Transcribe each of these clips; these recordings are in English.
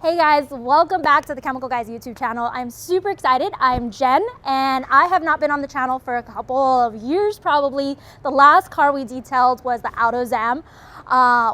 Hey guys, welcome back to the Chemical Guys YouTube channel. I'm super excited. I'm Jen and I have not been on the channel for a couple of years probably. The last car we detailed was the AutoZam,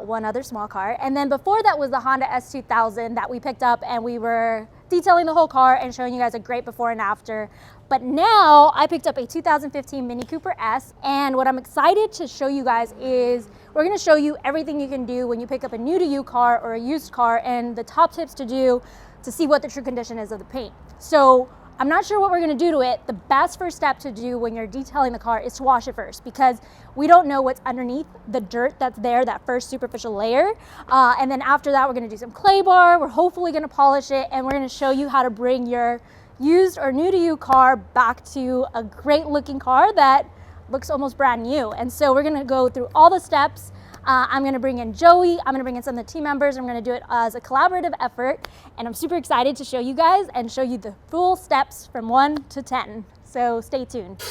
one other small car. And then before that was the Honda S2000 that we picked up and we were detailing the whole car and showing you guys a great before and after. But now I picked up a 2015 Mini Cooper S, and what I'm excited to show you guys is we're gonna show you everything you can do when you pick up a new to you car or a used car and the top tips to do to see what the true condition is of the paint. So I'm not sure what we're gonna do to it. The best first step to do when you're detailing the car is to wash it first, because we don't know what's underneath the dirt that's there, that first superficial layer. And then after that, we're gonna do some clay bar. We're hopefully gonna polish it, and we're gonna show you how to bring your used or new to you car back to a great looking car that looks almost brand new. And so we're gonna go through all the steps. I'm gonna bring in Joey, I'm gonna bring in some of the team members, I'm gonna do it as a collaborative effort, and I'm super excited to show you guys and show you the full steps from 1 to 10. So stay tuned.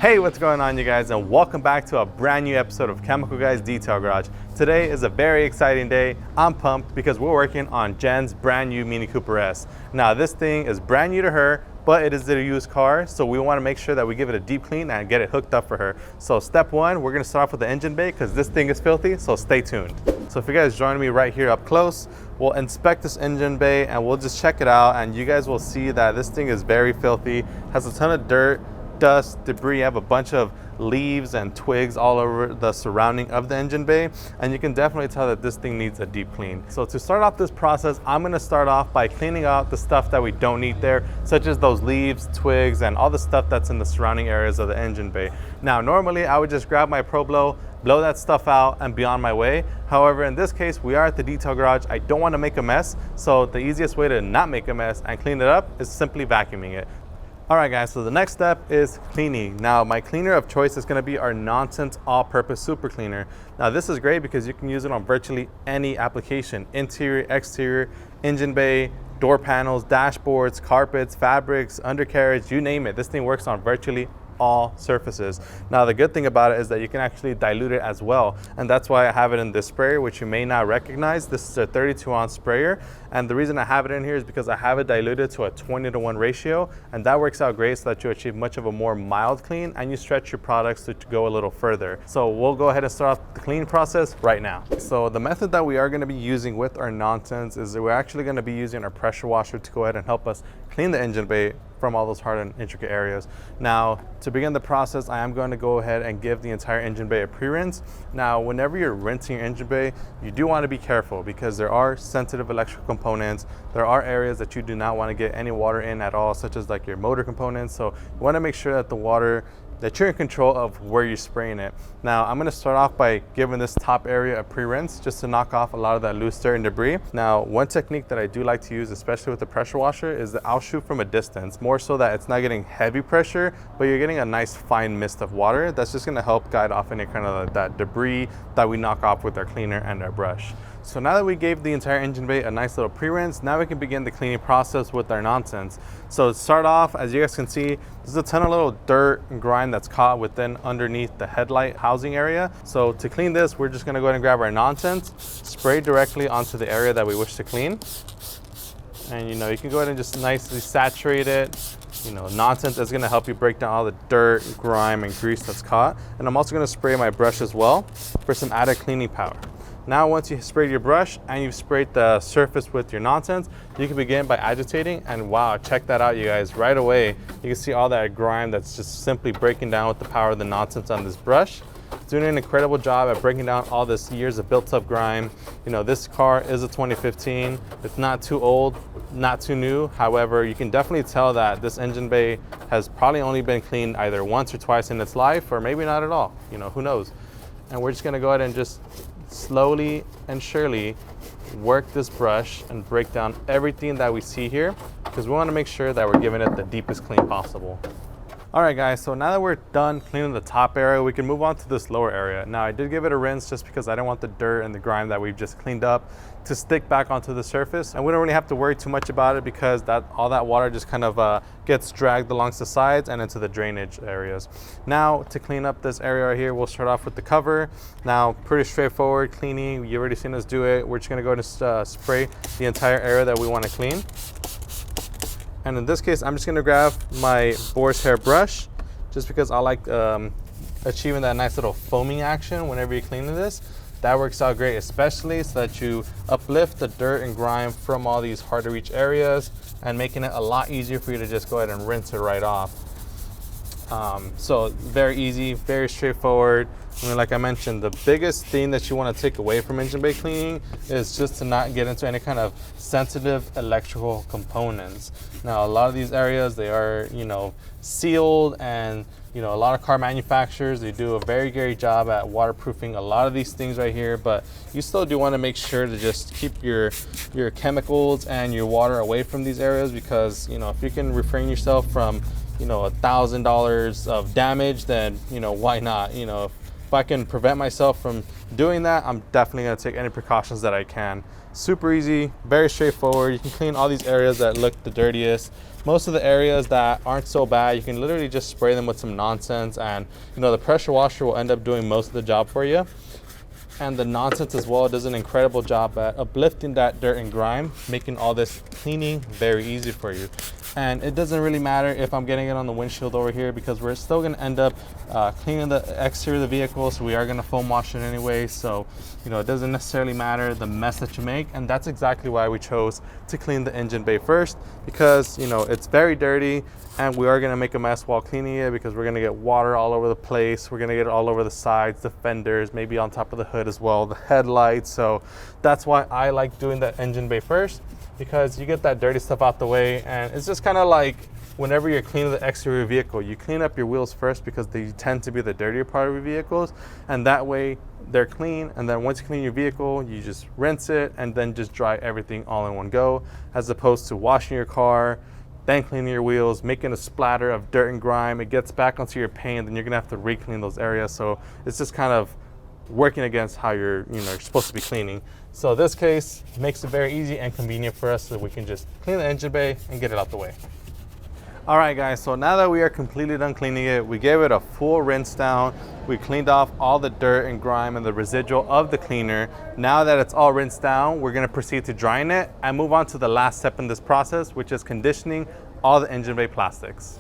Hey, what's going on you guys, and welcome back to a brand new episode of Chemical Guys Detail Garage. Today is a very exciting day. I'm pumped because we're working on Jen's brand new Mini Cooper S. Now this thing is brand new to her, but it is a used car, so we want to make sure that we give it a deep clean and get it hooked up for her. So step one, we're going to start off with the engine bay because this thing is filthy, so stay tuned. So if you guys join me right here up close, we'll inspect this engine bay and we'll just check it out, and you guys will see that this thing is very filthy, has a ton of dirt, dust, debris. I have a bunch of leaves and twigs all over the surrounding of the engine bay, and you can definitely tell that this thing needs a deep clean. So to start off this process, I'm going to start off by cleaning out the stuff that we don't need there, such as those leaves, twigs, and all the stuff that's in the surrounding areas of the engine bay. Now normally I would just grab my Pro blow that stuff out and be on my way. However, in this case, we are at the detail garage. I don't want to make a mess, so the easiest way to not make a mess and clean it up is simply vacuuming it. All right guys, so the next step is cleaning. Now my cleaner of choice is going to be our Nonsense all-purpose super cleaner. Now this is great because you can use it on virtually any application: interior, exterior, engine bay, door panels, dashboards, carpets, fabrics, undercarriage, you name it. This thing works on virtually all surfaces. Now the good thing about it is that you can actually dilute it as well, and that's why I have it in this sprayer, which you may not recognize. This is a 32-ounce sprayer, and the reason I have it in here is because I have it diluted to a 20-to-1 ratio, and that works out great so that you achieve much of a more mild clean and you stretch your products to go a little further. So we'll go ahead and start off the clean process right now. So the method that we are going to be using with our Nonsense is that we're actually going to be using our pressure washer to go ahead and help us clean the engine bay from all those hard and intricate areas. Now, to begin the process, I am going to go ahead and give the entire engine bay a pre-rinse. Now, whenever you're rinsing your engine bay, you do want to be careful because there are sensitive electrical components. There are areas that you do not want to get any water in at all, such as like your motor components. So you want to make sure that the water, that you're in control of where you're spraying it. Now, I'm going to start off by giving this top area a pre-rinse just to knock off a lot of that loose dirt and debris. Now, one technique that I do like to use, especially with the pressure washer, is that I'll shoot from a distance, more so that it's not getting heavy pressure, but you're getting a nice fine mist of water that's just going to help guide off any kind of that debris that we knock off with our cleaner and our brush. So now that we gave the entire engine bay a nice little pre-rinse, now we can begin the cleaning process with our Nonsense. So to start off, as you guys can see, there's a ton of little dirt and grime that's caught within underneath the headlight housing area. So to clean this, we're just gonna go ahead and grab our Nonsense, spray directly onto the area that we wish to clean. And you can go ahead and just nicely saturate it. Nonsense is gonna help you break down all the dirt, grime, and grease that's caught. And I'm also gonna spray my brush as well for some added cleaning power. Now, once you sprayed your brush and you've sprayed the surface with your Nonsense, you can begin by agitating, and wow, check that out you guys. Right away, you can see all that grime that's just simply breaking down with the power of the Nonsense on this brush. It's doing an incredible job at breaking down all this years of built up grime. This car is a 2015. It's not too old, not too new. However, you can definitely tell that this engine bay has probably only been cleaned either once or twice in its life, or maybe not at all, who knows. And we're just gonna go ahead and just slowly and surely work this brush and break down everything that we see here, because we want to make sure that we're giving it the deepest clean possible. All right guys, so now that we're done cleaning the top area, we can move on to this lower area. Now I did give it a rinse just because I didn't want the dirt and the grime that we've just cleaned up to stick back onto the surface. And we don't really have to worry too much about it because all that water just kind of gets dragged along the sides and into the drainage areas. Now to clean up this area right here, we'll start off with the cover. Now pretty straightforward cleaning. You've already seen us do it. We're just gonna go and spray the entire area that we want to clean. And in this case, I'm just gonna grab my boar's hair brush just because I like achieving that nice little foaming action whenever you're cleaning this. That works out great, especially so that you uplift the dirt and grime from all these hard to reach areas and making it a lot easier for you to just go ahead and rinse it right off. So very easy, very straightforward. I mean, like I mentioned, the biggest thing that you want to take away from engine bay cleaning is just to not get into any kind of sensitive electrical components. Now, a lot of these areas, they are, sealed, and a lot of car manufacturers, they do a very great job at waterproofing a lot of these things right here, but you still do want to make sure to just keep your chemicals and your water away from these areas, because if you can refrain yourself from $1,000 of damage, then why not? If I can prevent myself from doing that, I'm definitely going to take any precautions that I can. Super easy, very straightforward. You can clean all these areas that look the dirtiest. Most of the areas that aren't so bad, you can literally just spray them with some nonsense, and the pressure washer will end up doing most of the job for you. And the nonsense as well does an incredible job at uplifting that dirt and grime, making all this cleaning very easy for you. And it doesn't really matter if I'm getting it on the windshield over here, because we're still going to end up cleaning the exterior of the vehicle, so we are going to foam wash it anyway. So it doesn't necessarily matter the mess that you make, and that's exactly why we chose to clean the engine bay first, because it's very dirty and we are going to make a mess while cleaning it, because we're going to get water all over the place. We're going to get it all over the sides, the fenders, maybe on top of the hood as well, the headlights. So that's why I like doing the engine bay first, because you get that dirty stuff out the way. And it's just kind of like whenever you're cleaning the exterior vehicle, you clean up your wheels first because they tend to be the dirtier part of your vehicles, and that way they're clean. And then once you clean your vehicle, you just rinse it and then just dry everything all in one go, as opposed to washing your car, then cleaning your wheels, making a splatter of dirt and grime. It gets back onto your paint, then you're gonna have to re-clean those areas. So it's just kind of working against how you're supposed to be cleaning. So this case makes it very easy and convenient for us, so we can just clean the engine bay and get it out the way. All right guys, so now that we are completely done cleaning it, we gave it a full rinse down. We cleaned off all the dirt and grime and the residual of the cleaner. Now that it's all rinsed down, we're gonna proceed to drying it and move on to the last step in this process, which is conditioning all the engine bay plastics.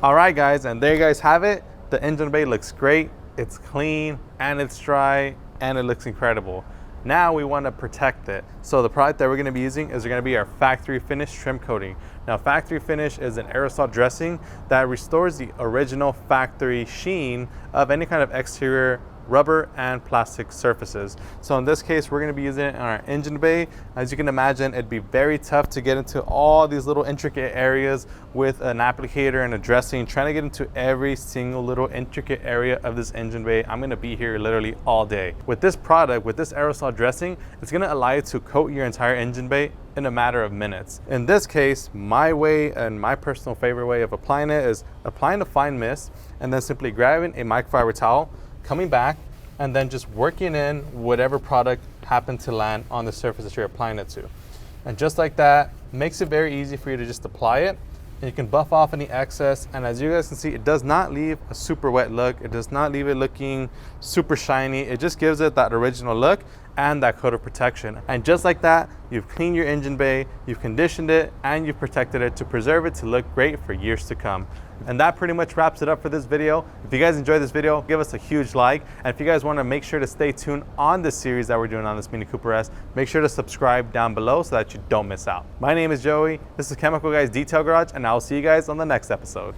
All right guys, and there you guys have it. The engine bay looks great, it's clean, and it's dry, and it looks incredible. Now we want to protect it. So the product that we're going to be using is going to be our factory finish trim coating. Now factory finish is an aerosol dressing that restores the original factory sheen of any kind of exterior rubber and plastic surfaces. So in this case, we're going to be using it in our engine bay. As you can imagine, it'd be very tough to get into all these little intricate areas with an applicator and a dressing. Trying to get into every single little intricate area of this engine bay, I'm going to be here literally all day. With this product, with this aerosol dressing, it's going to allow you to coat your entire engine bay in a matter of minutes. In this case, my way and my personal favorite way of applying it is applying a fine mist and then simply grabbing a microfiber towel, coming back, and then just working in whatever product happened to land on the surface that you're applying it to. And just like that, makes it very easy for you to just apply it. And you can buff off any excess, and as you guys can see, it does not leave a super wet look. It does not leave it looking super shiny. It just gives it that original look and that coat of protection. And just like that, you've cleaned your engine bay, you've conditioned it, and you've protected it to preserve it to look great for years to come. And that pretty much wraps it up for this video. If you guys enjoyed this video, give us a huge like. And if you guys want to make sure to stay tuned on this series that we're doing on this Mini Cooper S, make sure to subscribe down below so that you don't miss out. My name is Joey. This is Chemical Guys Detail Garage, and I'll see you guys on the next episode.